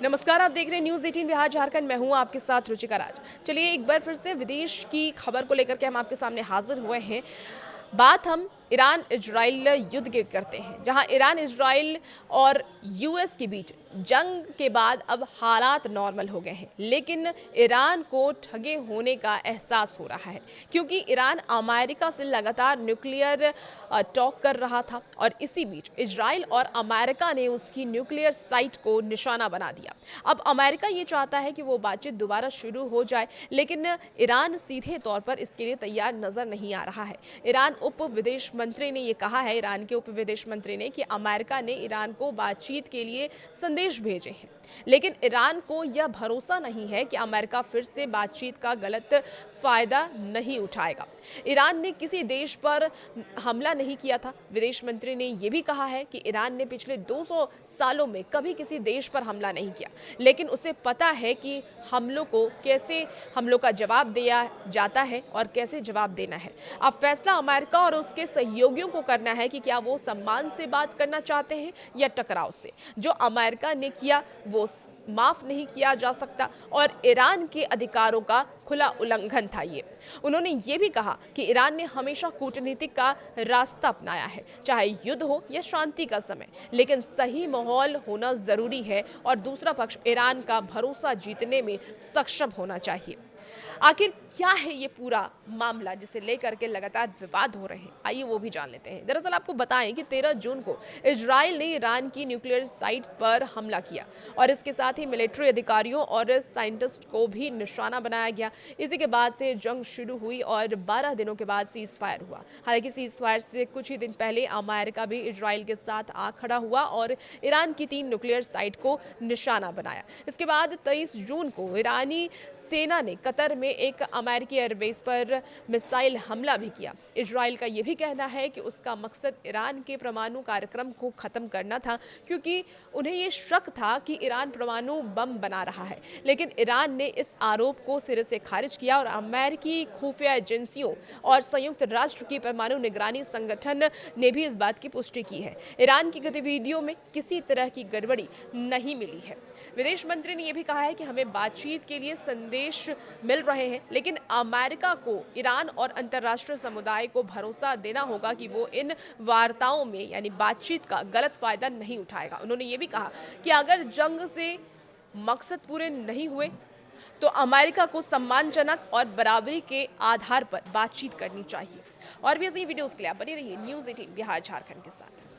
नमस्कार, आप देख रहे हैं न्यूज़ 18 बिहार झारखंड। मैं हूं आपके साथ रुचिका राज। चलिए एक बार फिर से विदेश की खबर को लेकर के हम आपके सामने हाजिर हुए हैं। बात हम ईरान इजराइल युद्ध की करते हैं, जहां ईरान इजराइल और यूएस के बीच जंग के बाद अब हालात नॉर्मल हो गए हैं, लेकिन ईरान को ठगे होने का एहसास हो रहा है, क्योंकि ईरान अमेरिका से लगातार न्यूक्लियर टॉक कर रहा था और इसी बीच इजराइल और अमेरिका ने उसकी न्यूक्लियर साइट को निशाना बना दिया। अब अमेरिका ये चाहता है कि वो बातचीत दोबारा शुरू हो जाए, लेकिन ईरान सीधे तौर पर इसके लिए तैयार नजर नहीं आ रहा है। ईरान उप विदेश मंत्री ने ये कहा है, ईरान के उप विदेश मंत्री ने, कि अमेरिका ने ईरान को बातचीत के लिए संदेश भेजे हैं, लेकिन ईरान को यह भरोसा नहीं है कि अमेरिका फिर से बातचीत का गलत फायदा नहीं उठाएगा। ईरान ने किसी देश पर हमला नहीं किया था। विदेश मंत्री ने यह भी कहा है कि ईरान ने पिछले 200 सालों में कभी किसी देश पर हमला नहीं किया, लेकिन उसे पता है कि हमलों का जवाब दिया जाता है और कैसे जवाब देना है। अब फैसला अमेरिका और उसके सहयोगियों को करना है कि क्या वो सम्मान से बात करना चाहते हैं या टकराव से। जो अमेरिका ने किया वो माफ नहीं किया जा सकता और ईरान के अधिकारों का खुला उल्लंघन था ये। उन्होंने ये भी कहा कि ईरान ने हमेशा कूटनीतिक का रास्ता अपनाया है, चाहे युद्ध हो या शांति का समय, लेकिन सही माहौल होना जरूरी है और दूसरा पक्ष ईरान का भरोसा जीतने में सक्षम होना चाहिए। आखिर क्या है ये पूरा मामला जिसे लेकर के लगातार विवाद हो रहे हैं, आइए वो भी जान लेते हैं। दरअसल आपको बताएं कि 13 जून को इजराइल ने ईरान की न्यूक्लियर साइट्स पर हमला किया और इसके साथ ही मिलिट्री अधिकारियों और साइंटिस्ट को भी निशाना बनाया गया। इसी के बाद से जंग शुरू हुई और 12 दिनों के बाद सीज फायर हुआ। हालांकि सीज फायर से कुछ ही दिन पहले अमेरिका भी इजराइल के साथ आ खड़ा हुआ और ईरान की 3 न्यूक्लियर साइट को निशाना बनाया। इसके बाद 23 जून को ईरानी सेना ने कतर में एक अमेरिकी एयरबेस पर मिसाइल हमला भी किया। इजराइल का यह भी कहना है कि उसका मकसद ईरान के परमाणु कार्यक्रम को खत्म करना था, क्योंकि उन्हें यह शक था कि ईरान परमाणु बम बना रहा है। लेकिन ईरान ने इस आरोप को सिरे से खारिज किया और अमेरिकी खुफिया एजेंसियों और संयुक्त राष्ट्र की परमाणु निगरानी संगठन ने भी इस बात की पुष्टि की है। ईरान की गतिविधियों में किसी तरह की गड़बड़ी नहीं मिली है। विदेश मंत्री ने यह भी कहा है कि हमें बातचीत के लिए संदेश मिल रहे हैं, लेकिन अमेरिका को ईरान और अंतर्राष्ट्रीय समुदाय को भरोसा देना होगा कि वो इन वार्ताओं में यानी बातचीत का गलत फायदा नहीं उठाएगा। उन्होंने ये भी कहा कि अगर जंग से मकसद पूरे नहीं हुए तो अमेरिका को सम्मानजनक और बराबरी के आधार पर बातचीत करनी चाहिए। और भी ऐसी वीडियोस के लिए आप बने रहिए न्यूज़ 18 बिहार झारखंड के साथ।